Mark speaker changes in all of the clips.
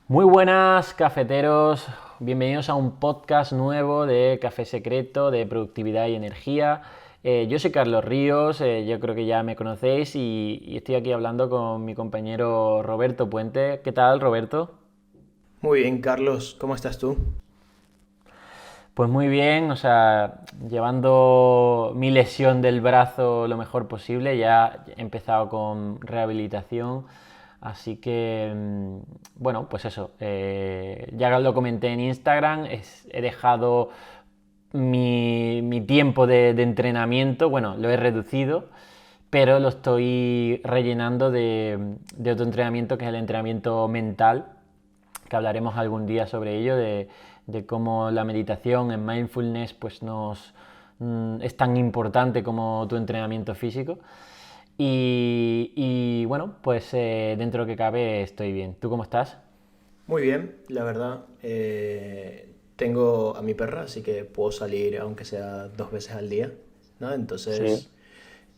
Speaker 1: Muy buenas, cafeteros. Bienvenidos a un podcast nuevo de Café Secreto, de productividad y energía. Yo soy Carlos Ríos, yo creo que ya me conocéis y estoy aquí hablando con mi compañero Roberto Puente. ¿Qué tal, Roberto?
Speaker 2: Muy bien, Carlos, ¿cómo estás tú?
Speaker 1: Pues muy bien, o sea, llevando mi lesión del brazo lo mejor posible, ya he empezado con rehabilitación, así que, bueno, pues eso, ya lo comenté en Instagram, he dejado mi tiempo de entrenamiento, bueno, lo he reducido, pero lo estoy rellenando de otro entrenamiento que es el entrenamiento mental, que hablaremos algún día sobre ello, de cómo la meditación en mindfulness pues es tan importante como tu entrenamiento físico. Y bueno, pues dentro de lo que cabe estoy bien. ¿Tú cómo estás?
Speaker 2: Muy bien, la verdad. Tengo a mi perra, así que puedo salir aunque sea 2 veces al día, ¿no?
Speaker 1: Sí.
Speaker 2: Entonces,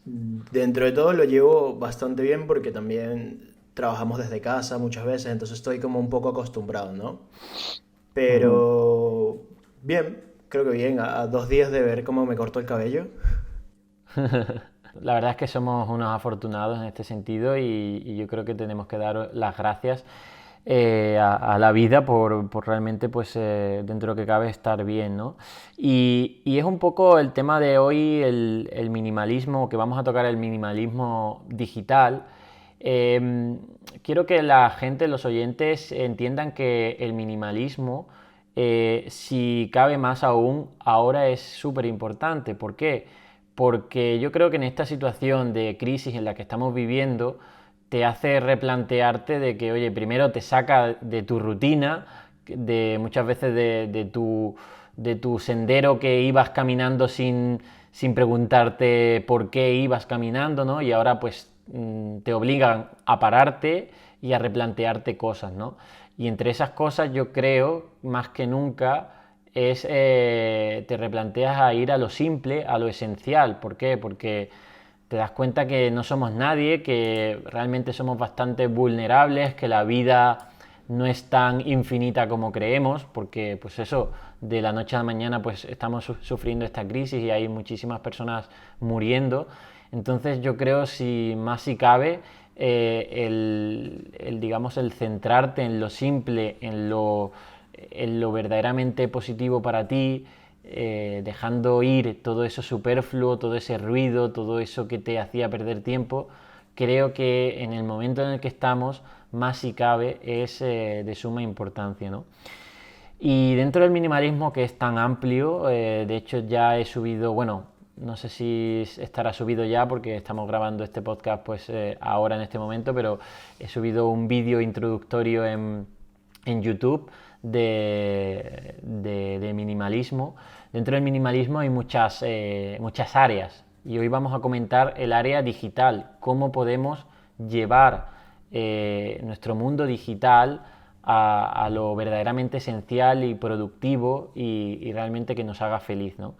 Speaker 2: dentro de todo lo llevo bastante bien porque también trabajamos desde casa muchas veces, entonces estoy como un poco acostumbrado, ¿no?
Speaker 1: Ujú.
Speaker 2: Pero bien, creo que bien, a 2 días de ver cómo me corto el cabello.
Speaker 1: La verdad es que somos unos afortunados en este sentido y yo creo que tenemos que dar las gracias a la vida por realmente, pues, dentro de lo que cabe, estar bien, ¿no? Y es un poco el tema de hoy, el minimalismo, que vamos a tocar el minimalismo digital. Eh, Quiero que la gente, los oyentes, entiendan que el minimalismo, si cabe más aún, ahora es súper importante. ¿Por qué? Porque yo creo que en esta situación de crisis en la que estamos viviendo, te hace replantearte de que, oye, primero te saca de tu rutina, de muchas veces de tu sendero que ibas caminando sin preguntarte por qué ibas caminando, ¿no? Y ahora pues te obligan a pararte y a replantearte cosas, ¿no? Y entre esas cosas yo creo, más que nunca, te replanteas a ir a lo simple, a lo esencial. ¿Por qué? Porque te das cuenta que no somos nadie, que realmente somos bastante vulnerables, que la vida no es tan infinita como creemos, porque pues eso, de la noche a la mañana pues estamos sufriendo esta crisis y hay muchísimas personas muriendo. Entonces yo creo, si más si cabe, digamos, el centrarte en lo simple, en lo verdaderamente positivo para ti, dejando ir todo eso superfluo, todo ese ruido, todo eso que te hacía perder tiempo, creo que en el momento en el que estamos, más si cabe, es de suma importancia, ¿no? Y dentro del minimalismo, que es tan amplio, de hecho ya he subido, bueno, no sé si estará subido ya porque estamos grabando este podcast pues ahora en este momento, pero he subido un vídeo introductorio en YouTube de minimalismo. Dentro del minimalismo hay muchas áreas y hoy vamos a comentar el área digital, cómo podemos llevar nuestro mundo digital a lo verdaderamente esencial y productivo y realmente que nos haga feliz, ¿no?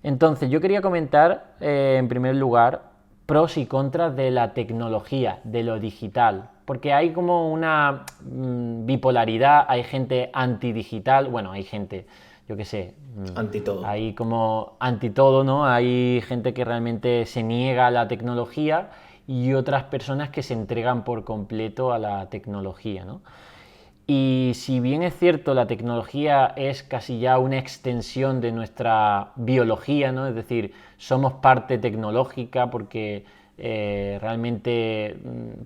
Speaker 1: Entonces, yo quería comentar, en primer lugar, pros y contras de la tecnología, de lo digital, porque hay como una bipolaridad, hay gente antidigital, bueno, hay gente, yo qué sé,
Speaker 2: Ante todo.
Speaker 1: hay como anti todo, ¿no? Hay gente que realmente se niega a la tecnología y otras personas que se entregan por completo a la tecnología, ¿no? Y si bien es cierto, la tecnología es casi ya una extensión de nuestra biología, ¿no? Es decir, somos parte tecnológica porque realmente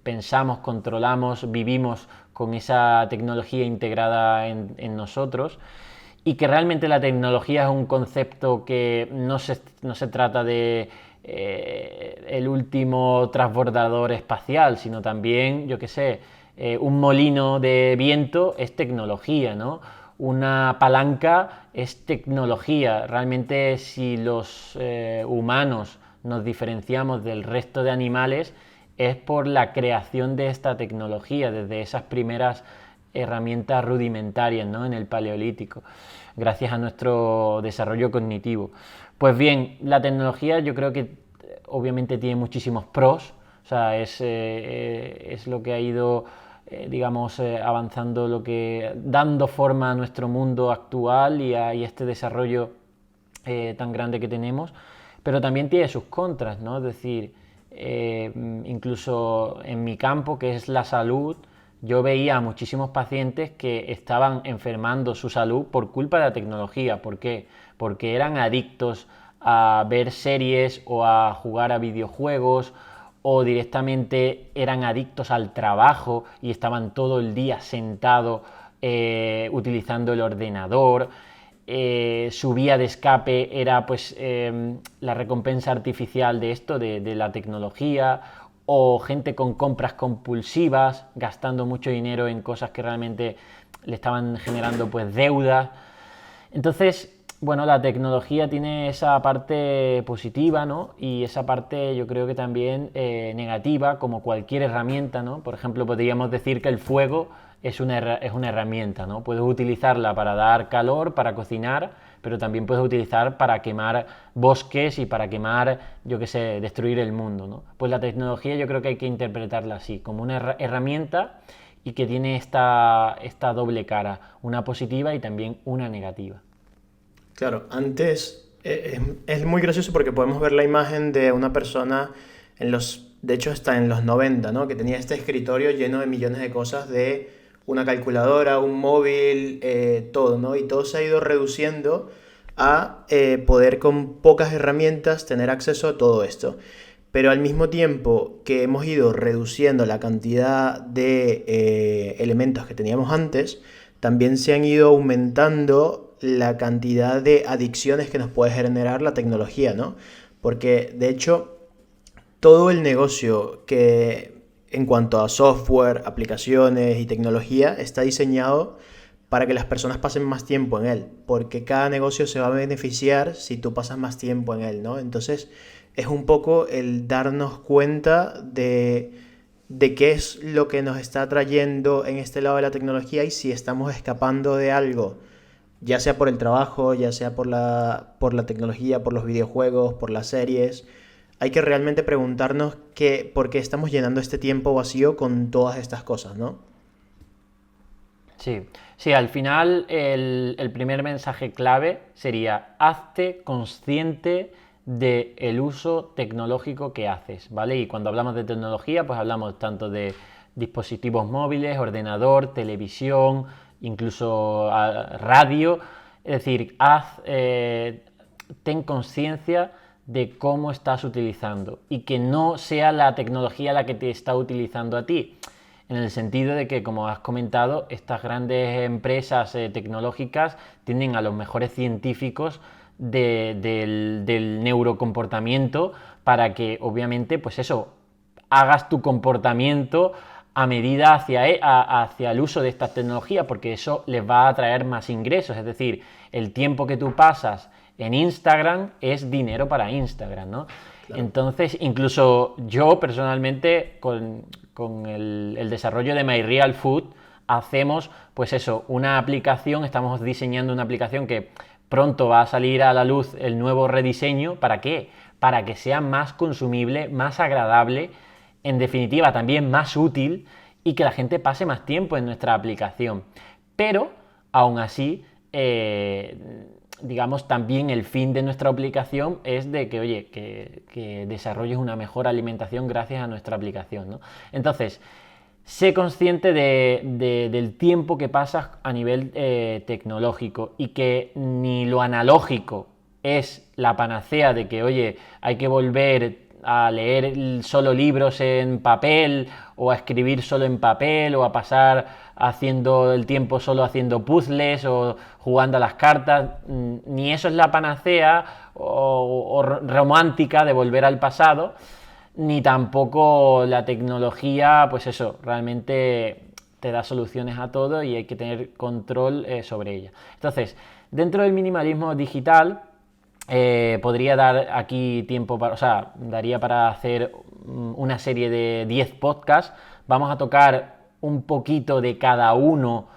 Speaker 1: pensamos, controlamos, vivimos con esa tecnología integrada en nosotros, y que realmente la tecnología es un concepto que no se trata de el último transbordador espacial, sino también, yo qué sé, un molino de viento es tecnología, ¿no? Una palanca es tecnología. Realmente, si los humanos nos diferenciamos del resto de animales, es por la creación de esta tecnología, desde esas primeras herramientas rudimentarias, ¿no? En el Paleolítico, gracias a nuestro desarrollo cognitivo. Pues bien, la tecnología yo creo que obviamente tiene muchísimos pros, o sea, es lo que ha ido digamos, avanzando dando forma a nuestro mundo actual y este desarrollo tan grande que tenemos, pero también tiene sus contras, ¿no? Es decir, incluso en mi campo, que es la salud, yo veía a muchísimos pacientes que estaban enfermando su salud por culpa de la tecnología. ¿Por qué? Porque eran adictos a ver series o a jugar a videojuegos, o directamente eran adictos al trabajo y estaban todo el día sentados utilizando el ordenador. Su vía de escape era pues la recompensa artificial de esto, de la tecnología, o gente con compras compulsivas, gastando mucho dinero en cosas que realmente le estaban generando pues deudas. Entonces, bueno, la tecnología tiene esa parte positiva, ¿no? Y esa parte yo creo que también negativa, como cualquier herramienta, ¿no? Por ejemplo, podríamos decir que el fuego es una herramienta, ¿no? Puedes utilizarla para dar calor, para cocinar, pero también puedes utilizar para quemar bosques y para quemar, yo qué sé, destruir el mundo, ¿no? Pues la tecnología yo creo que hay que interpretarla así, como una herramienta y que tiene esta doble cara, una positiva y también una negativa.
Speaker 2: Claro, antes es muy gracioso porque podemos ver la imagen de una persona de hecho está en los 90, ¿no? Que tenía este escritorio lleno de millones de cosas de una calculadora, un móvil, todo, ¿no? Y todo se ha ido reduciendo a poder con pocas herramientas tener acceso a todo esto. Pero al mismo tiempo que hemos ido reduciendo la cantidad de elementos que teníamos antes, también se han ido aumentando la cantidad de adicciones que nos puede generar la tecnología, ¿no? Porque de hecho todo el negocio que en cuanto a software, aplicaciones y tecnología está diseñado para que las personas pasen más tiempo en él, porque cada negocio se va a beneficiar si tú pasas más tiempo en él, ¿no? Entonces es un poco el darnos cuenta de qué es lo que nos está trayendo en este lado de la tecnología y si estamos escapando de algo, ya sea por el trabajo, ya sea por la tecnología, por los videojuegos, por las series. Hay que realmente preguntarnos por qué estamos llenando este tiempo vacío con todas estas cosas, ¿no?
Speaker 1: Sí, sí, al final el primer mensaje clave sería: hazte consciente del uso tecnológico que haces, ¿vale? Y cuando hablamos de tecnología, pues hablamos tanto de dispositivos móviles, ordenador, televisión, incluso radio. Es decir, ten conciencia de cómo estás utilizando y que no sea la tecnología la que te está utilizando a ti. En el sentido de que, como has comentado, estas grandes empresas tecnológicas tienen a los mejores científicos del neurocomportamiento para que, obviamente, pues eso, hagas tu comportamiento a medida hacia el uso de estas tecnologías, porque eso les va a traer más ingresos. Es decir, el tiempo que tú pasas en Instagram es dinero para Instagram, ¿no? Claro. Entonces, incluso yo personalmente, con el desarrollo de My Real Food, hacemos, pues eso, una aplicación, estamos diseñando una aplicación que pronto va a salir a la luz el nuevo rediseño. ¿Para qué? Para que sea más consumible, más agradable, en definitiva también más útil y que la gente pase más tiempo en nuestra aplicación. Pero, aún así, digamos, también el fin de nuestra aplicación es de que, oye, que desarrolles una mejor alimentación gracias a nuestra aplicación, ¿no? Entonces, sé consciente del tiempo que pasas a nivel tecnológico y que ni lo analógico es la panacea de que, oye, hay que volver a leer solo libros en papel o a escribir solo en papel o a pasar haciendo el tiempo solo haciendo puzzles o jugando a las cartas. Ni eso es la panacea o romántica de volver al pasado, ni tampoco la tecnología, pues eso, realmente te da soluciones a todo y hay que tener control sobre ella. Entonces, dentro del minimalismo digital, podría dar aquí tiempo para, o sea, daría para hacer una serie de 10 podcasts. Vamos a tocar un poquito de cada uno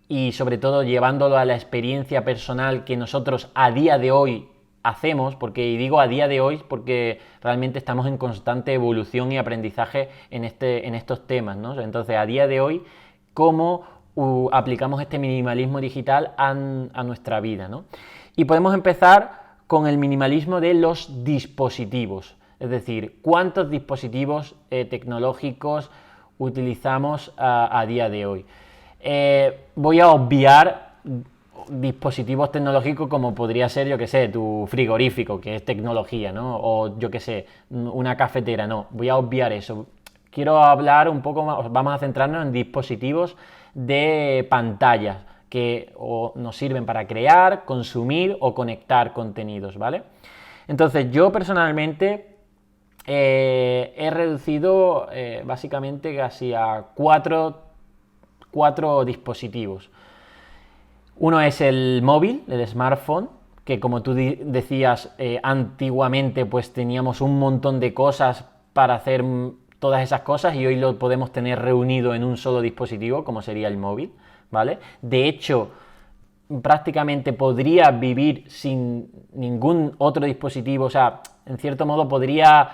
Speaker 1: y sobre todo llevándolo a la experiencia personal que nosotros a día de hoy hacemos, porque digo a día de hoy porque realmente estamos en constante evolución y aprendizaje en estos temas, ¿no? Entonces, a día de hoy, cómo aplicamos este minimalismo digital a nuestra vida, ¿no? Y podemos empezar con el minimalismo de los dispositivos, es decir, cuántos dispositivos tecnológicos utilizamos a día de hoy. Voy a obviar dispositivos tecnológicos como podría ser, yo que sé, tu frigorífico, que es tecnología, ¿no? O yo que sé, una cafetera, no. Voy a obviar eso. Quiero hablar un poco más, vamos a centrarnos en dispositivos de pantallas que nos sirven para crear, consumir o conectar contenidos, ¿vale? Entonces, yo personalmente he reducido básicamente casi a cuatro dispositivos. Uno es el móvil, el smartphone, que como tú decías, antiguamente pues teníamos un montón de cosas para hacer todas esas cosas y hoy lo podemos tener reunido en un solo dispositivo, como sería el móvil, ¿vale? De hecho, prácticamente podría vivir sin ningún otro dispositivo, o sea, en cierto modo podría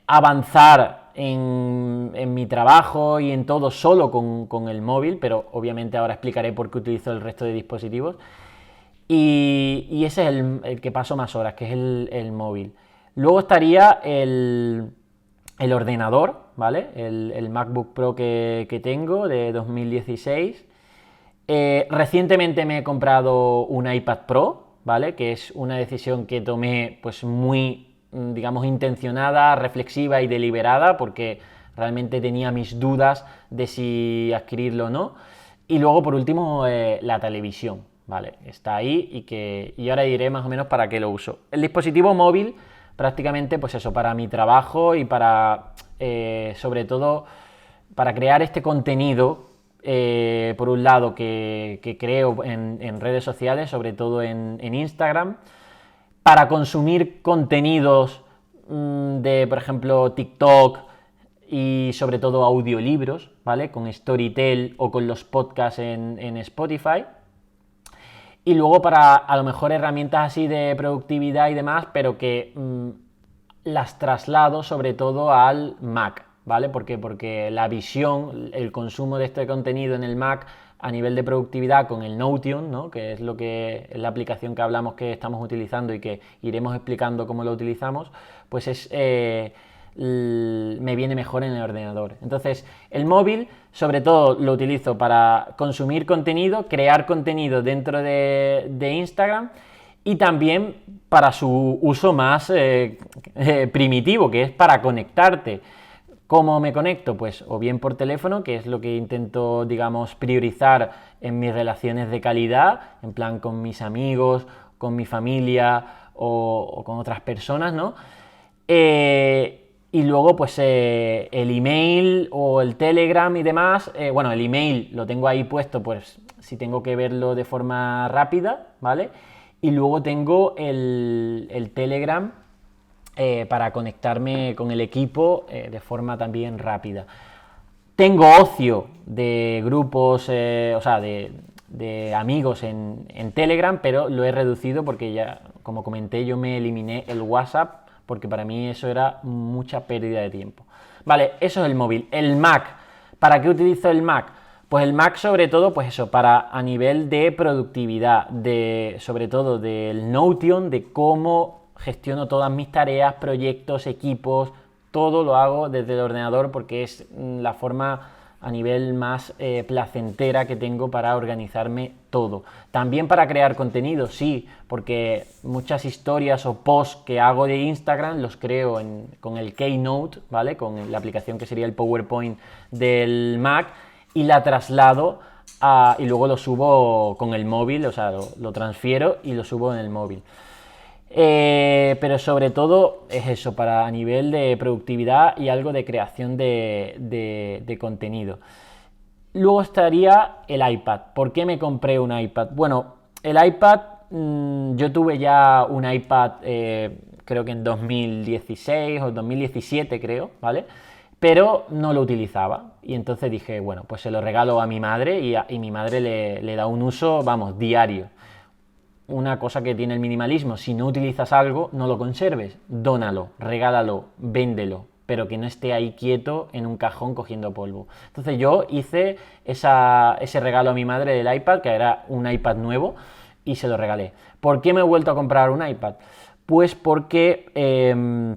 Speaker 1: avanzar en mi trabajo y en todo solo con el móvil, pero obviamente ahora explicaré por qué utilizo el resto de dispositivos. Y ese es el que paso más horas, que es el móvil. Luego estaría el ordenador, ¿vale? El MacBook Pro que tengo de 2016. Recientemente me he comprado un iPad Pro, ¿vale? Que es una decisión que tomé pues muy, digamos, intencionada, reflexiva y deliberada, porque realmente tenía mis dudas de si adquirirlo o no. Y luego, por último, la televisión, ¿vale? Está ahí y ahora diré más o menos para qué lo uso. El dispositivo móvil, prácticamente, pues eso, para mi trabajo y para, sobre todo, para crear este contenido, por un lado, que creo en redes sociales, sobre todo en Instagram, para consumir contenidos de, por ejemplo, TikTok y sobre todo audiolibros, ¿vale? Con Storytel o con los podcasts en Spotify. Y luego para, a lo mejor, herramientas así de productividad y demás, pero que las traslado sobre todo al Mac, ¿vale? ¿Por qué? Porque la visión, el consumo de este contenido en el Mac a nivel de productividad con el Notion, ¿no? Que es la aplicación que hablamos que estamos utilizando y que iremos explicando cómo lo utilizamos, pues me viene mejor en el ordenador. Entonces, el móvil, sobre todo, lo utilizo para consumir contenido, crear contenido dentro de Instagram y también para su uso más primitivo, que es para conectarte. ¿Cómo me conecto? Pues o bien por teléfono, que es lo que intento, digamos, priorizar en mis relaciones de calidad, en plan con mis amigos, con mi familia o con otras personas, ¿no? Y luego, pues el email o el Telegram y demás. Bueno, el email lo tengo ahí puesto, pues si tengo que verlo de forma rápida, ¿vale? Y luego tengo el Telegram para conectarme con el equipo de forma también rápida. Tengo ocio de grupos, o sea, de amigos en Telegram, pero lo he reducido porque ya, como comenté, yo me eliminé el WhatsApp porque para mí eso era mucha pérdida de tiempo. Vale, eso es el móvil. El Mac, ¿para qué utilizo el Mac? Pues el Mac sobre todo, pues eso, para a nivel de productividad, sobre todo del Notion, de cómo gestiono todas mis tareas, proyectos, equipos, todo lo hago desde el ordenador porque es la forma a nivel más placentera que tengo para organizarme todo. También para crear contenido, sí, porque muchas historias o posts que hago de Instagram los creo con el Keynote, ¿vale? Con la aplicación que sería el PowerPoint del Mac y la traslado y luego lo subo con el móvil, o sea, lo transfiero y lo subo en el móvil. Pero sobre todo es eso, para a nivel de productividad y algo de creación de contenido. Luego estaría el iPad. ¿Por qué me compré un iPad? Bueno, el iPad, yo tuve ya un iPad creo que en 2016 o 2017 creo, ¿vale? Pero no lo utilizaba y entonces dije, bueno, pues se lo regalo a mi madre y mi madre le da un uso, vamos, diario. Una cosa que tiene el minimalismo, si no utilizas algo, no lo conserves, dónalo, regálalo, véndelo, pero que no esté ahí quieto en un cajón cogiendo polvo. Entonces yo hice ese regalo a mi madre del iPad, que era un iPad nuevo, y se lo regalé. ¿Por qué me he vuelto a comprar un iPad? Pues porque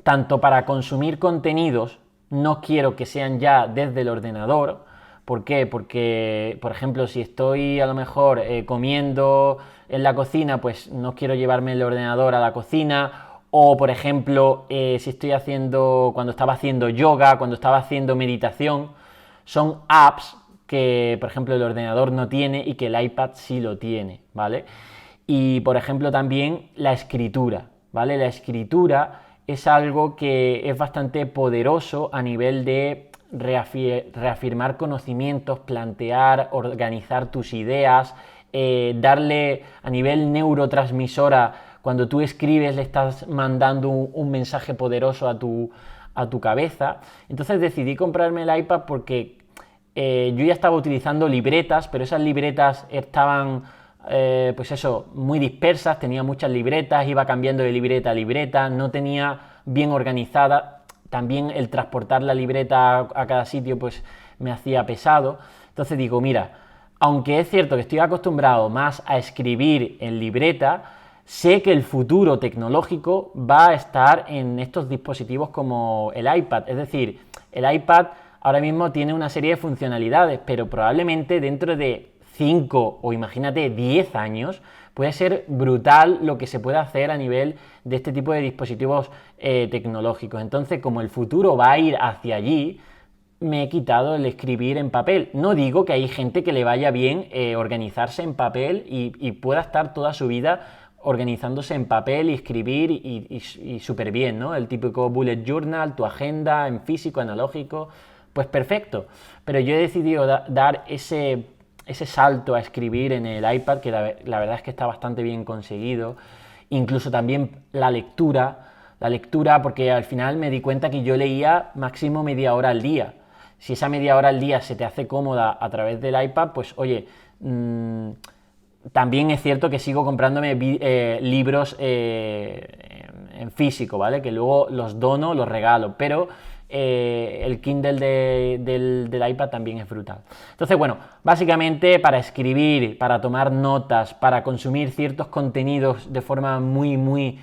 Speaker 1: tanto para consumir contenidos no quiero que sean ya desde el ordenador. ¿Por qué? Porque, por ejemplo, si estoy a lo mejor comiendo en la cocina, pues no quiero llevarme el ordenador a la cocina. O, por ejemplo, si estoy cuando estaba haciendo yoga, cuando estaba haciendo meditación, son apps que, por ejemplo, el ordenador no tiene y que el iPad sí lo tiene, ¿vale? Y, por ejemplo, también la escritura, ¿vale? La escritura es algo que es bastante poderoso a nivel de reafirmar conocimientos, plantear, organizar tus ideas, darle a nivel neurotransmisora. Cuando tú escribes le estás mandando un mensaje poderoso a tu cabeza. Entonces decidí comprarme el iPad porque yo ya estaba utilizando libretas, pero esas libretas estaban pues eso, muy dispersas, tenía muchas libretas, iba cambiando de libreta a libreta, no tenía bien organizada. También el transportar la libreta a cada sitio pues me hacía pesado. Entonces digo, mira, aunque es cierto que estoy acostumbrado más a escribir en libreta, sé que el futuro tecnológico va a estar en estos dispositivos como el iPad. Es decir, el iPad ahora mismo tiene una serie de funcionalidades, pero probablemente dentro de 5 o imagínate 10 años puede ser brutal lo que se puede hacer a nivel de este tipo de dispositivos tecnológicos. Entonces, como el futuro va a ir hacia allí, me he quitado el escribir en papel. No digo que hay gente que le vaya bien organizarse en papel y pueda estar toda su vida organizándose en papel y escribir y súper bien, ¿no? El típico bullet journal, tu agenda en físico, analógico, pues perfecto. Pero yo he decidido dar ese salto a escribir en el iPad, que la verdad es que está bastante bien conseguido. Incluso también la lectura, porque al final me di cuenta que yo leía máximo media hora al día. Si esa media hora al día se te hace cómoda a través del iPad, pues oye, también es cierto que sigo comprándome libros en físico, ¿vale? Que luego los dono, los regalo, pero el Kindle del iPad también es brutal. Entonces, bueno, básicamente para escribir, para tomar notas, para consumir ciertos contenidos de forma muy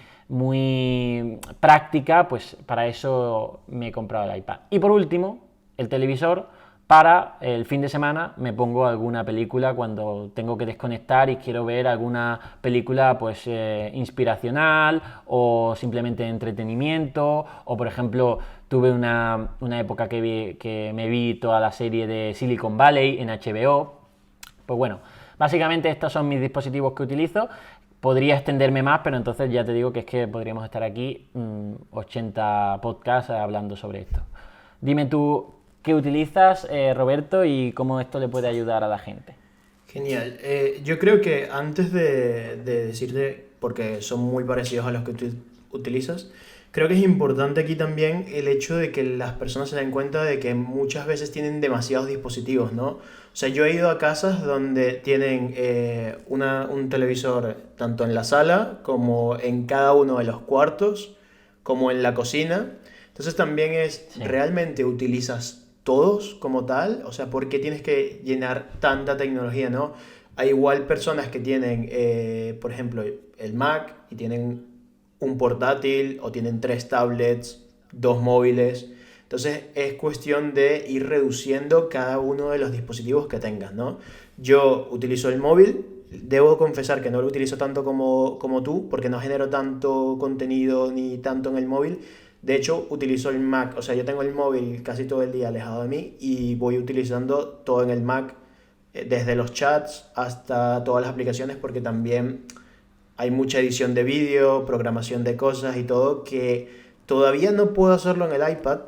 Speaker 1: práctica, pues para eso me he comprado el iPad. Y por último, el televisor. Para el fin de semana me pongo alguna película cuando tengo que desconectar y quiero ver alguna película pues inspiracional o simplemente de entretenimiento. O por ejemplo tuve una época que me vi toda la serie de Silicon Valley en HBO. Pues bueno, básicamente estos son mis dispositivos que utilizo. Podría extenderme más, pero entonces ya te digo que es que podríamos estar aquí 80 podcasts hablando sobre esto. Dime tú qué utilizas, Roberto, y cómo esto le puede ayudar a la gente.
Speaker 2: Genial. Yo creo que antes de decirte, porque son muy parecidos a los que tú utilizas, creo que es importante aquí también el hecho de que las personas se den cuenta de que muchas veces tienen demasiados dispositivos, ¿no? O sea, yo he ido a casas donde tienen un televisor tanto en la sala como en cada uno de los cuartos, como en la cocina. Entonces también
Speaker 1: Sí.
Speaker 2: ¿realmente utilizas todos como tal? O sea, ¿por qué tienes que llenar tanta tecnología, no? Hay igual personas que tienen, por ejemplo, el Mac y tienen un portátil o tienen 3 tablets, 2 móviles. Entonces es cuestión de ir reduciendo cada uno de los dispositivos que tengas, ¿no? Yo utilizo el móvil, debo confesar que no lo utilizo tanto como tú, porque no genero tanto contenido ni tanto en el móvil. De hecho, utilizo el Mac, o sea, yo tengo el móvil casi todo el día alejado de mí y voy utilizando todo en el Mac, desde los chats hasta todas las aplicaciones, porque también hay mucha edición de vídeo, programación de cosas y todo, que todavía no puedo hacerlo en el iPad.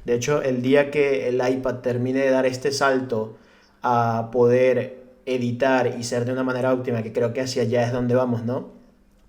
Speaker 2: De hecho, el día que el iPad termine de dar este salto a poder editar y ser de una manera óptima, que creo que hacia allá es donde vamos, ¿no?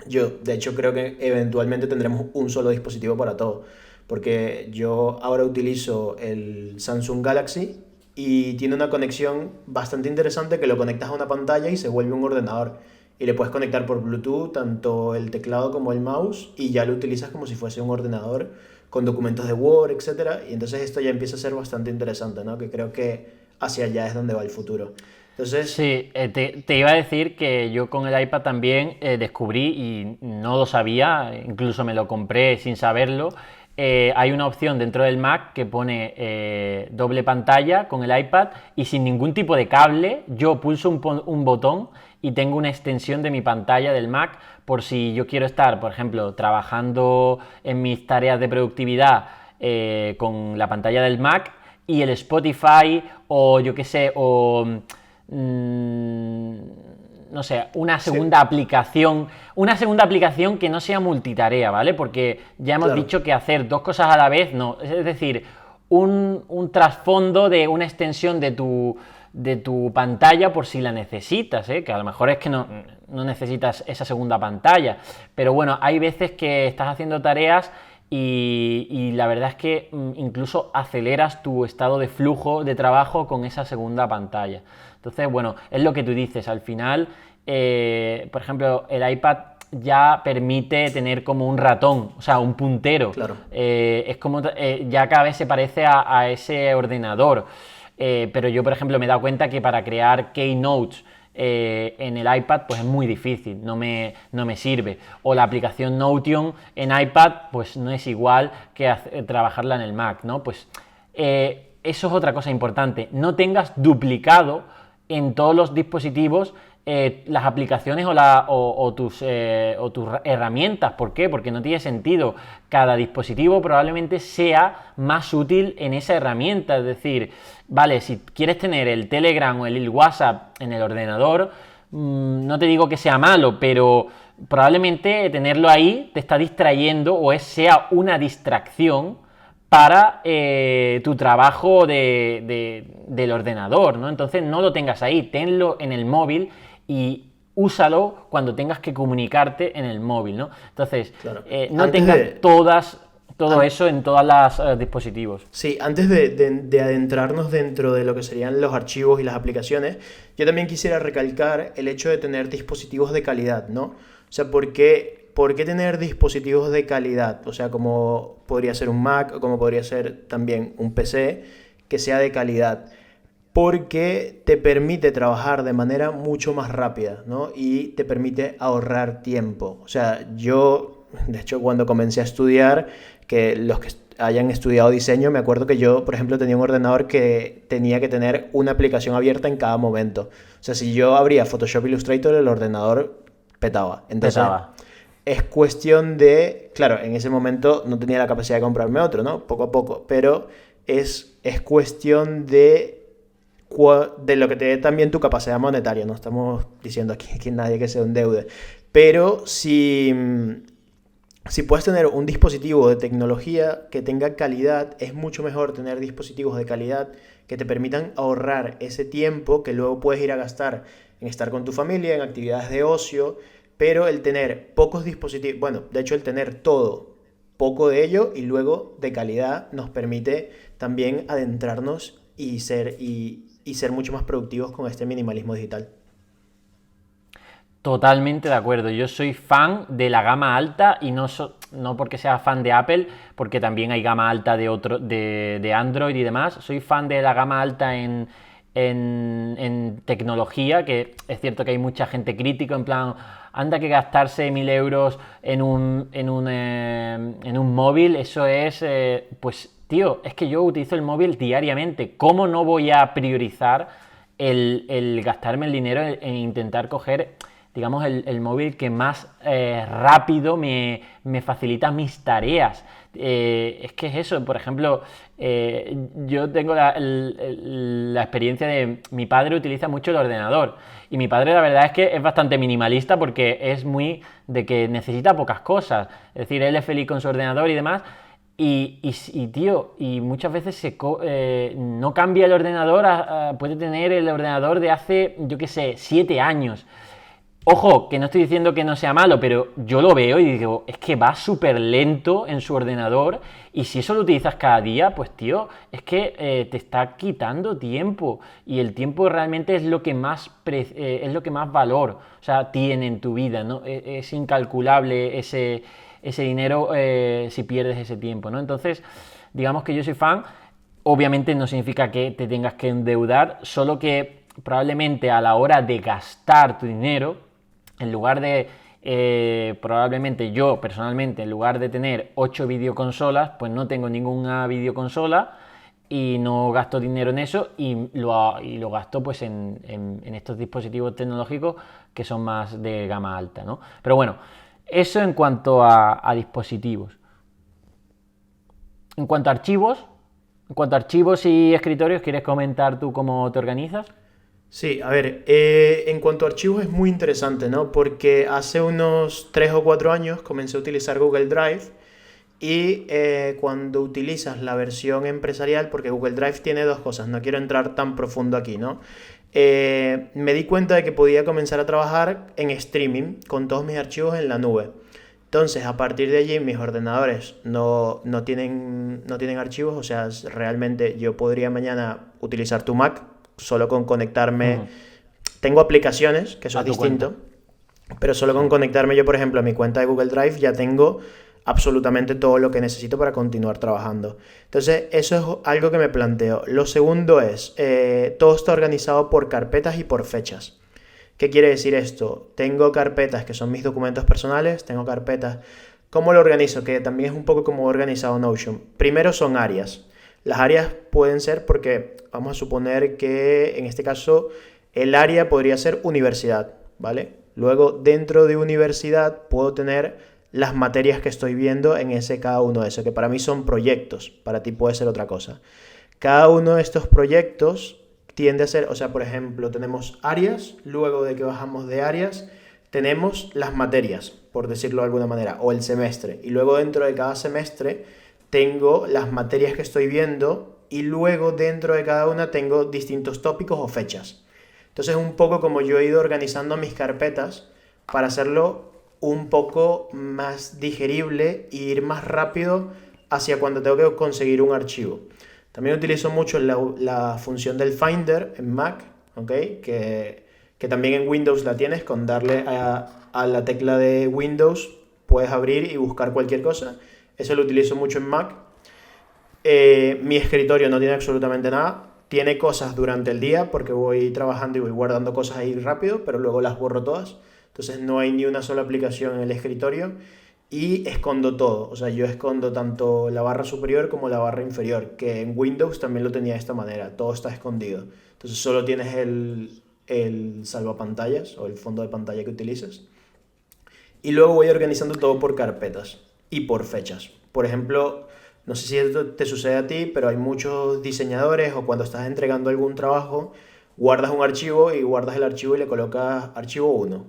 Speaker 2: Yo, de hecho, creo que eventualmente tendremos un solo dispositivo para todo, porque yo ahora utilizo el Samsung Galaxy y tiene una conexión bastante interesante que lo conectas a una pantalla y se vuelve un ordenador. Y le puedes conectar por Bluetooth tanto el teclado como el mouse y ya lo utilizas como si fuese un ordenador con documentos de Word, etcétera. Y entonces esto ya empieza a ser bastante interesante, ¿no? Que creo que hacia allá es donde va el futuro. Entonces,
Speaker 1: Sí, te iba a decir que yo con el iPad también descubrí, y no lo sabía, incluso me lo compré sin saberlo, hay una opción dentro del Mac que pone doble pantalla con el iPad y sin ningún tipo de cable, yo pulso un botón y tengo una extensión de mi pantalla del Mac por si yo quiero estar, por ejemplo, trabajando en mis tareas de productividad con la pantalla del Mac y el Spotify o yo qué sé, o no sé,
Speaker 2: sí,
Speaker 1: una segunda aplicación que no sea multitarea, ¿vale? Porque ya hemos
Speaker 2: claro,
Speaker 1: dicho que hacer dos cosas a la vez no, es decir, un trasfondo de una extensión de tu pantalla por si la necesitas, ¿eh? Que a lo mejor es que no necesitas esa segunda pantalla, pero bueno, hay veces que estás haciendo tareas y la verdad es que incluso aceleras tu estado de flujo de trabajo con esa segunda pantalla. Entonces, bueno, es lo que tú dices, al final, por ejemplo, el iPad ya permite tener como un ratón, o sea, un puntero.
Speaker 2: claro.
Speaker 1: Es como ya cada vez se parece a ese ordenador. Pero yo, por ejemplo, me he dado cuenta que para crear keynotes en el iPad pues es muy difícil, no me sirve. O la aplicación Notion en iPad pues no es igual que trabajarla en el Mac, ¿no? Pues eso es otra cosa importante, no tengas duplicado en todos los dispositivos las aplicaciones o tus herramientas. ¿Por qué? Porque no tiene sentido. Cada dispositivo probablemente sea más útil en esa herramienta. Es decir, vale, si quieres tener el Telegram o el WhatsApp en el ordenador, no te digo que sea malo, pero probablemente tenerlo ahí te está distrayendo o sea una distracción para tu trabajo del ordenador, ¿no? Entonces no lo tengas ahí, tenlo en el móvil y úsalo cuando tengas que comunicarte en el móvil, ¿no? Entonces,
Speaker 2: Claro.
Speaker 1: no
Speaker 2: Antes
Speaker 1: tengas
Speaker 2: de,
Speaker 1: todo
Speaker 2: an-
Speaker 1: eso en todos los dispositivos.
Speaker 2: sí, antes de adentrarnos dentro de lo que serían los archivos y las aplicaciones, yo también quisiera recalcar el hecho de tener dispositivos de calidad, ¿no? O sea, ¿por qué tener dispositivos de calidad? O sea, como podría ser un Mac o como podría ser también un PC que sea de calidad. Porque te permite trabajar de manera mucho más rápida, ¿no? Y te permite ahorrar tiempo. O sea, yo, de hecho, cuando comencé a estudiar, que los que hayan estudiado diseño, me acuerdo que yo, por ejemplo, tenía un ordenador que tenía que tener una aplicación abierta en cada momento. O sea, si yo abría Photoshop Illustrator, el ordenador petaba. Entonces,
Speaker 1: Petaba.
Speaker 2: es cuestión de, claro, en ese momento no tenía la capacidad de comprarme otro, ¿no? Poco a poco, pero es cuestión de lo que te dé también tu capacidad monetaria. No estamos diciendo aquí que nadie que se endeude. Pero si puedes tener un dispositivo de tecnología que tenga calidad, es mucho mejor tener dispositivos de calidad que te permitan ahorrar ese tiempo que luego puedes ir a gastar en estar con tu familia, en actividades de ocio, pero el tener pocos dispositivos, bueno, de hecho el tener todo, poco de ello y luego de calidad nos permite también adentrarnos y ser mucho más productivos con este minimalismo digital.
Speaker 1: Totalmente de acuerdo. Yo soy fan de la gama alta y no porque sea fan de Apple, porque también hay gama alta de Android y demás. Soy fan de la gama alta en tecnología, que es cierto que hay mucha gente crítica, en plan, anda que gastarse 1.000 euros en un móvil, eso es, pues, tío, es que yo utilizo el móvil diariamente. ¿Cómo no voy a priorizar el gastarme el dinero en intentar coger, digamos, el móvil que más rápido me facilita mis tareas? Es que es eso, por ejemplo, yo tengo la experiencia de mi padre utiliza mucho el ordenador y mi padre la verdad es que es bastante minimalista porque es muy de que necesita pocas cosas, es decir, él es feliz con su ordenador y demás. Tío, y muchas veces no cambia el ordenador, puede tener el ordenador de hace, yo qué sé, 7 años. Ojo, que no estoy diciendo que no sea malo, pero yo lo veo y digo, es que va súper lento en su ordenador y si eso lo utilizas cada día, pues tío, es que te está quitando tiempo y el tiempo realmente es lo que es lo que más valor, o sea, tiene en tu vida, ¿no? Es incalculable ese dinero si pierdes ese tiempo, ¿no? Entonces, digamos que yo soy fan. Obviamente no significa que te tengas que endeudar, solo que probablemente a la hora de gastar tu dinero, en lugar de, probablemente yo personalmente, en lugar de tener 8 videoconsolas, pues no tengo ninguna videoconsola y no gasto dinero en eso y lo gasto pues en estos dispositivos tecnológicos que son más de gama alta, ¿no? Pero bueno, eso en cuanto a dispositivos. En cuanto a archivos y escritorios, ¿quieres comentar tú cómo te organizas?
Speaker 2: Sí, a ver, en cuanto a archivos es muy interesante, ¿no? Porque hace unos 3 o 4 años comencé a utilizar Google Drive y cuando utilizas la versión empresarial, porque Google Drive tiene dos cosas, no quiero entrar tan profundo aquí, ¿no? Me di cuenta de que podía comenzar a trabajar en streaming con todos mis archivos en la nube. Entonces, a partir de allí, mis ordenadores no tienen archivos, o sea, realmente yo podría mañana utilizar tu Mac solo con conectarme. Tengo aplicaciones, que eso
Speaker 1: A
Speaker 2: es
Speaker 1: tu cuenta.
Speaker 2: distinto, pero solo con conectarme yo, por ejemplo, a mi cuenta de Google Drive ya tengo absolutamente todo lo que necesito para continuar trabajando. Entonces, eso es algo que me planteo. Lo segundo es, todo está organizado por carpetas y por fechas. ¿Qué quiere decir esto? Tengo carpetas que son mis documentos personales, tengo carpetas. ¿Cómo lo organizo? Que también es un poco como he organizado Notion. Primero son áreas. Las áreas pueden ser porque vamos a suponer que en este caso el área podría ser universidad, ¿vale? Luego dentro de universidad puedo tener las materias que estoy viendo en ese cada uno de esos, que para mí son proyectos, para ti puede ser otra cosa. Cada uno de estos proyectos tiende a ser, o sea, por ejemplo, tenemos áreas, luego de que bajamos de áreas, tenemos las materias, por decirlo de alguna manera, o el semestre, y luego dentro de cada semestre tengo las materias que estoy viendo y luego dentro de cada una tengo distintos tópicos o fechas. Entonces, un poco como yo he ido organizando mis carpetas para hacerlo un poco más digerible e ir más rápido hacia cuando tengo que conseguir un archivo. También utilizo mucho la función del Finder en Mac, ¿ok? Que también en Windows la tienes, con darle a la tecla de Windows puedes abrir y buscar cualquier cosa. Eso lo utilizo mucho en Mac. Mi escritorio no tiene absolutamente nada. Tiene cosas durante el día porque voy trabajando y voy guardando cosas ahí rápido, pero luego las borro todas. Entonces no hay ni una sola aplicación en el escritorio. Y escondo todo, o sea, yo escondo tanto la barra superior como la barra inferior, que en Windows también lo tenía de esta manera, todo está escondido. Entonces solo tienes el salvapantallas o el fondo de pantalla que utilizas. Y luego voy organizando todo por carpetas y por fechas. Por ejemplo, no sé si esto te sucede a ti, pero hay muchos diseñadores o cuando estás entregando algún trabajo, guardas un archivo y guardas el archivo y le colocas archivo 1,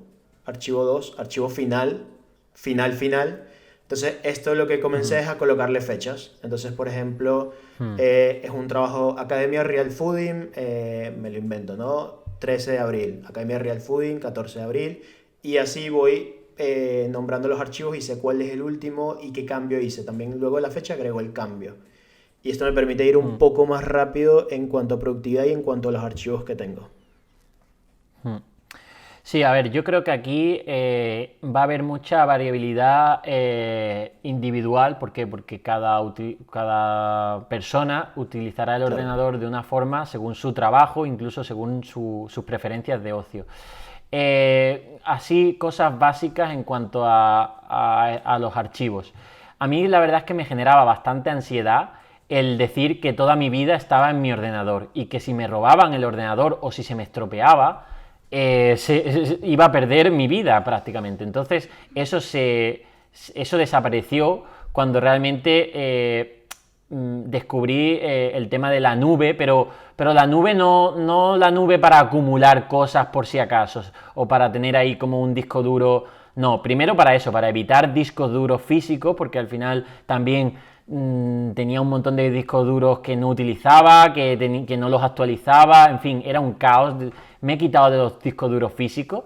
Speaker 2: archivo 2, archivo final, final. Entonces, esto lo que comencé es a colocarle fechas. Entonces, por ejemplo, es un trabajo Academia Real Fooding, me lo invento, ¿no? 13 de abril, Academia Real Fooding, 14 de abril, y así voy nombrando los archivos y sé cuál es el último y qué cambio hice. También luego de la fecha agrego el cambio. Y esto me permite ir un poco más rápido en cuanto a productividad y en cuanto a los archivos que tengo.
Speaker 1: Sí, a ver, yo creo que aquí va a haber mucha variabilidad individual. ¿Por qué? Porque cada persona utilizará el ordenador de una forma según su trabajo, incluso según sus preferencias de ocio. Así, cosas básicas en cuanto a los archivos. A mí la verdad es que me generaba bastante ansiedad el decir que toda mi vida estaba en mi ordenador y que si me robaban el ordenador o si se me estropeaba, iba a perder mi vida prácticamente. Entonces eso desapareció cuando realmente descubrí el tema de la nube, pero la nube no la nube para acumular cosas por si acaso o para tener ahí como un disco duro. No, primero para eso, para evitar discos duros físicos, porque al final también tenía un montón de discos duros que no utilizaba, que no los actualizaba, en fin, era un caos. Me he quitado de los discos duros físicos.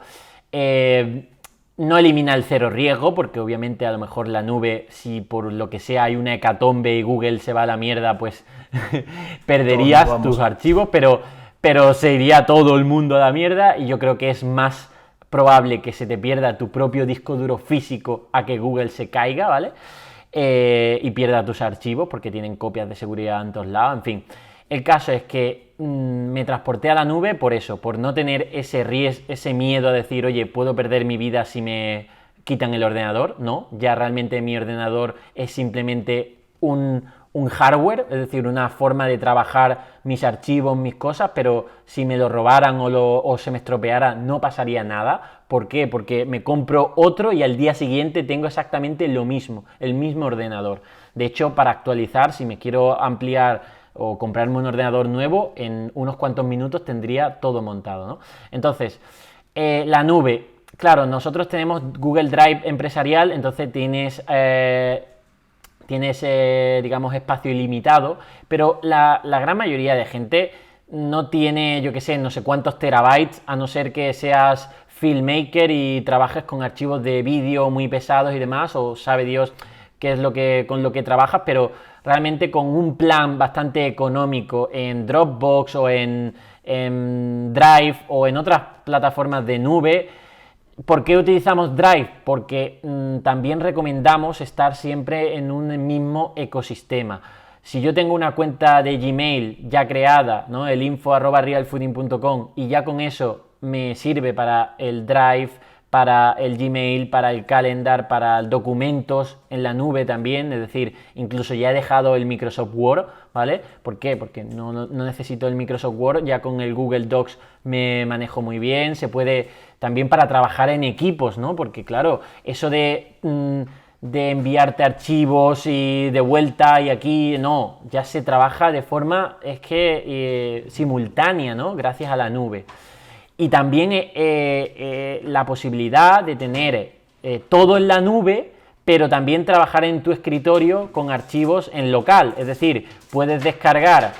Speaker 1: No elimina el cero riesgo, porque obviamente a lo mejor la nube, si por lo que sea hay una hecatombe y Google se va a la mierda, pues perderías tus archivos, pero se iría todo el mundo a la mierda, y yo creo que es más probable que se te pierda tu propio disco duro físico a que Google se caiga, ¿vale? Y pierda tus archivos porque tienen copias de seguridad en todos lados, en fin. El caso es que me transporté a la nube por eso, por no tener ese miedo a decir, oye, puedo perder mi vida si me quitan el ordenador. No, ya realmente mi ordenador es simplemente un hardware, es decir, una forma de trabajar mis archivos, mis cosas, pero si me lo robaran o se me estropeara no pasaría nada. ¿Por qué? Porque me compro otro y al día siguiente tengo exactamente lo mismo, el mismo ordenador. De hecho, para actualizar, si me quiero ampliar o comprarme un ordenador nuevo, en unos cuantos minutos tendría todo montado, ¿no? Entonces, la nube, claro, nosotros tenemos Google Drive empresarial, entonces tienes digamos, espacio ilimitado, pero la gran mayoría de gente no tiene, yo qué sé, no sé cuántos terabytes, a no ser que seas filmmaker y trabajes con archivos de vídeo muy pesados y demás, o sabe Dios qué es con lo que trabajas, pero realmente con un plan bastante económico en Dropbox o en Drive o en otras plataformas de nube. ¿Por qué utilizamos Drive? Porque también recomendamos estar siempre en un mismo ecosistema. Si yo tengo una cuenta de Gmail ya creada, ¿no? El info@realfooding.com, y ya con eso me sirve para el Drive, para el Gmail, para el Calendar, para documentos en la nube también, es decir, incluso ya he dejado el Microsoft Word, ¿vale? ¿Por qué? Porque no necesito el Microsoft Word, ya con el Google Docs me manejo muy bien, se puede también para trabajar en equipos, ¿no? Porque claro, eso de enviarte archivos y de vuelta y aquí, no, ya se trabaja de forma, simultánea, ¿no? Gracias a la nube. Y también la posibilidad de tener todo en la nube, pero también trabajar en tu escritorio con archivos en local. Es decir, puedes descargar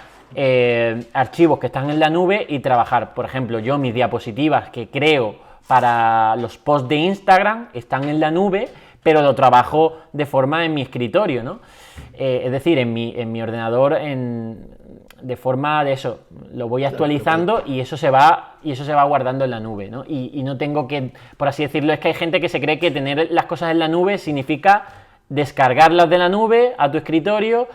Speaker 1: archivos que están en la nube y trabajar. Por ejemplo, yo mis diapositivas que creo para los posts de Instagram están en la nube, pero lo trabajo de forma en mi escritorio, ¿no? Es decir, en mi ordenador, de forma de eso, lo voy actualizando y eso se va guardando en la nube, ¿no? Y no tengo que, por así decirlo, es que hay gente que se cree que tener las cosas en la nube significa descargarlas de la nube a tu escritorio,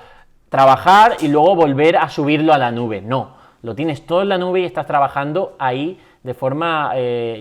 Speaker 1: trabajar y luego volver a subirlo a la nube. No, lo tienes todo en la nube y estás trabajando ahí de forma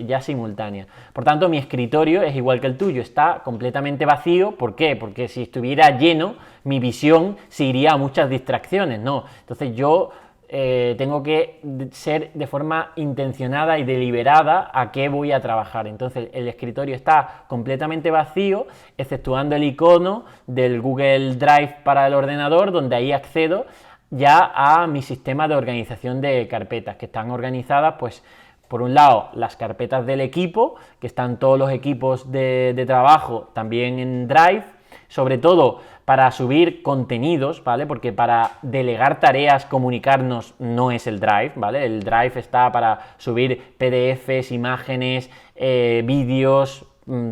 Speaker 1: ya simultánea. Por tanto, mi escritorio es igual que el tuyo, está completamente vacío. ¿Por qué? Porque si estuviera lleno, mi visión se iría a muchas distracciones, ¿no? Entonces yo tengo que ser de forma intencionada y deliberada a qué voy a trabajar. Entonces el escritorio está completamente vacío, exceptuando el icono del Google Drive para el ordenador, donde ahí accedo ya a mi sistema de organización de carpetas, que están organizadas, pues, por un lado, las carpetas del equipo, que están todos los equipos de trabajo también en Drive, sobre todo para subir contenidos, ¿vale? Porque para delegar tareas, comunicarnos, no es el Drive, ¿vale? El Drive está para subir PDFs, imágenes, vídeos,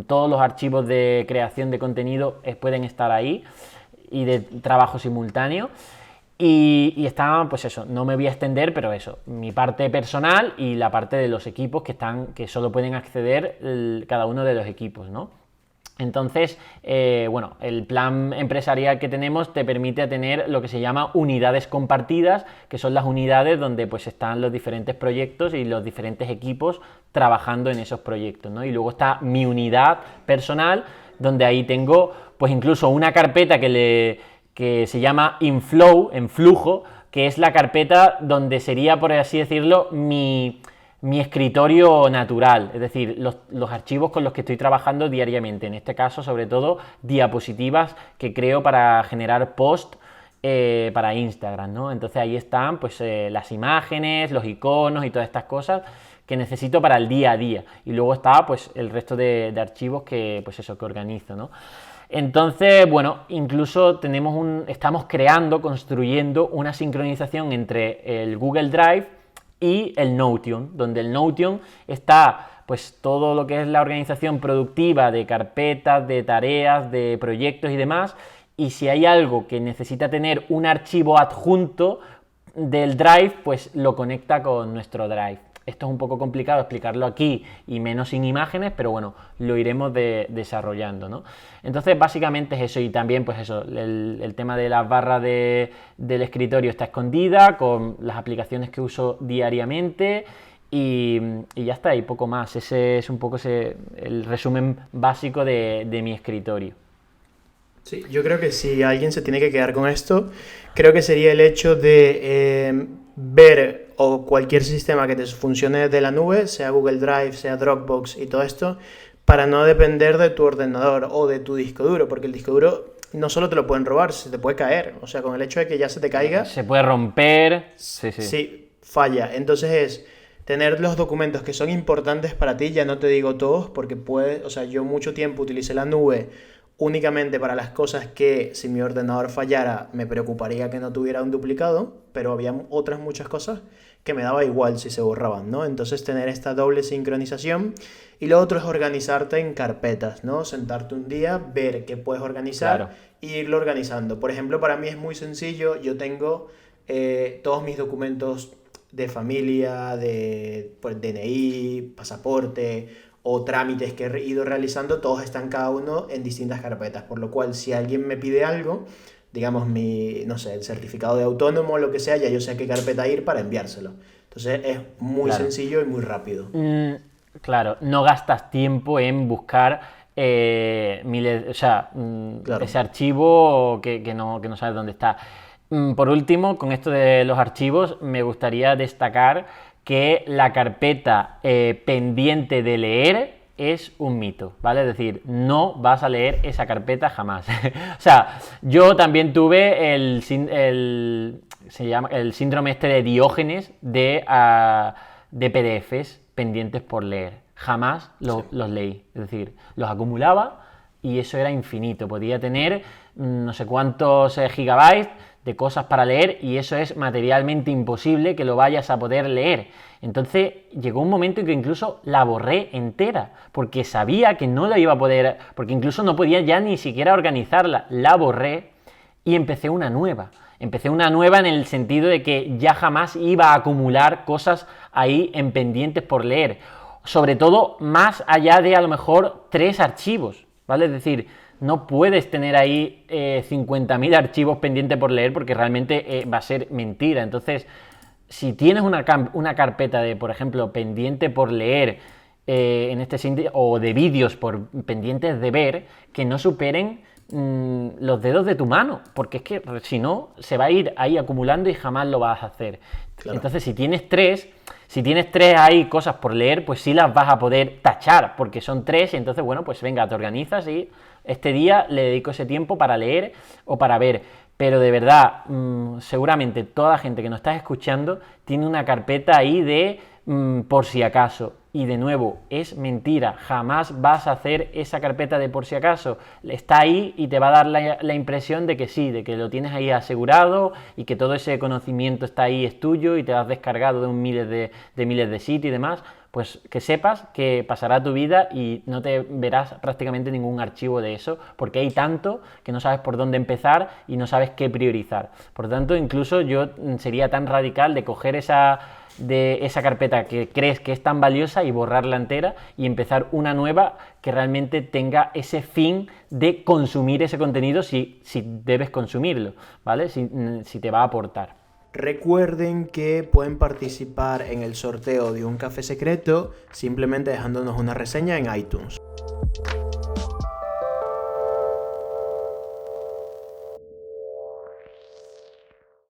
Speaker 1: todos los archivos de creación de contenido pueden estar ahí, y de trabajo simultáneo. Y está, pues eso, no me voy a extender, pero eso, mi parte personal y la parte de los equipos que solo pueden acceder cada uno de los equipos, ¿no? Entonces, bueno, el plan empresarial que tenemos te permite tener lo que se llama unidades compartidas, que son las unidades donde pues están los diferentes proyectos y los diferentes equipos trabajando en esos proyectos, ¿no? Y luego está mi unidad personal, donde ahí tengo pues incluso una carpeta que se llama Inflow, en flujo, que es la carpeta donde sería, por así decirlo, mi escritorio natural, es decir, los archivos con los que estoy trabajando diariamente, en este caso sobre todo diapositivas que creo para generar post para Instagram, ¿no? Entonces ahí están pues las imágenes, los iconos y todas estas cosas que necesito para el día a día, y luego está pues el resto de archivos que pues eso que organizo, ¿no? Entonces, bueno, incluso estamos construyendo una sincronización entre el Google Drive y el Notion, donde el Notion está pues todo lo que es la organización productiva de carpetas, de tareas, de proyectos y demás, y si hay algo que necesita tener un archivo adjunto del Drive, pues lo conecta con nuestro Drive. esto es un poco complicado explicarlo aquí y menos sin imágenes, pero bueno, lo iremos desarrollando, ¿no? Entonces, básicamente es eso, y también, pues eso, el tema de las barras del escritorio está escondida, con las aplicaciones que uso diariamente, y ya está, y poco más. Ese es un poco el resumen básico de mi escritorio.
Speaker 2: Sí, yo creo que si alguien se tiene que quedar con esto, creo que sería el hecho de ver o cualquier sistema que te funcione desde la nube, sea Google Drive, sea Dropbox y todo esto, para no depender de tu ordenador o de tu disco duro, porque el disco duro no solo te lo pueden robar, se te puede caer. O sea, con el hecho de que ya se te caiga,
Speaker 1: Se puede romper. Sí, sí.
Speaker 2: sí, falla. Entonces es tener los documentos que son importantes para ti, ya no te digo todos, porque puedes, o sea, yo mucho tiempo utilicé la nube únicamente para las cosas que si mi ordenador fallara me preocuparía que no tuviera un duplicado, pero había otras muchas cosas que me daba igual si se borraban, ¿no? Entonces tener esta doble sincronización, y lo otro es organizarte en carpetas, ¿no? Sentarte un día, ver qué puedes organizar,
Speaker 1: Claro.
Speaker 2: e irlo organizando. Por ejemplo, para mí es muy sencillo, yo tengo todos mis documentos de familia, de pues, DNI, pasaporte o trámites que he ido realizando, todos están cada uno en distintas carpetas, por lo cual si alguien me pide algo, digamos no sé, el certificado de autónomo o lo que sea, ya yo sé a qué carpeta ir para enviárselo. Entonces es muy
Speaker 1: Claro.
Speaker 2: sencillo y muy rápido.
Speaker 1: Claro, no gastas tiempo en buscar o sea,
Speaker 2: Claro.
Speaker 1: ese archivo que no sabes dónde está. Por último, con esto de los archivos, me gustaría destacar que la carpeta pendiente de leer es un mito, ¿vale? Es decir, no vas a leer esa carpeta jamás. O sea, yo también tuve se llama, el síndrome este de Diógenes de PDFs pendientes por leer. Jamás
Speaker 2: Sí.
Speaker 1: los leí. Es decir, los acumulaba y eso era infinito. Podía tener no sé cuántos gigabytes de cosas para leer, y eso es materialmente imposible que lo vayas a poder leer. Entonces llegó un momento en que incluso la borré entera, porque sabía que no la iba a poder, porque incluso no podía ya ni siquiera organizarla. La borré y empecé una nueva. Empecé una nueva en el sentido de que ya jamás iba a acumular cosas ahí en pendientes por leer. Sobre todo más allá de a lo mejor 3 archivos, ¿vale? Es decir, no puedes tener ahí 50.000 archivos pendientes por leer, porque realmente va a ser mentira. Entonces, si tienes una carpeta de, por ejemplo, pendiente por leer, en este sentido, o de vídeos por pendientes de ver, que no superen los dedos de tu mano, porque es que si no, se va a ir ahí acumulando y jamás lo vas a hacer.
Speaker 2: Claro.
Speaker 1: Entonces, si tienes tres ahí cosas por leer, pues sí las vas a poder tachar, porque son 3, y entonces, bueno, pues venga, te organizas y este día le dedico ese tiempo para leer o para ver. Pero de verdad, seguramente toda la gente que nos está escuchando tiene una carpeta ahí de por si acaso. Y de nuevo, es mentira, jamás vas a hacer esa carpeta de por si acaso. Está ahí y te va a dar la impresión de que sí, de que lo tienes ahí asegurado y que todo ese conocimiento está ahí, es tuyo y te lo has descargado de miles de sitios y demás. Pues que sepas que pasará tu vida y no te verás prácticamente ningún archivo de eso, porque hay tanto que no sabes por dónde empezar y no sabes qué priorizar. Por tanto, incluso yo sería tan radical de coger esa carpeta que crees que es tan valiosa y borrarla entera y empezar una nueva que realmente tenga ese fin de consumir ese contenido si debes consumirlo, ¿vale? Si te va a aportar.
Speaker 2: Recuerden que pueden participar en el sorteo de un café secreto simplemente dejándonos una reseña en iTunes.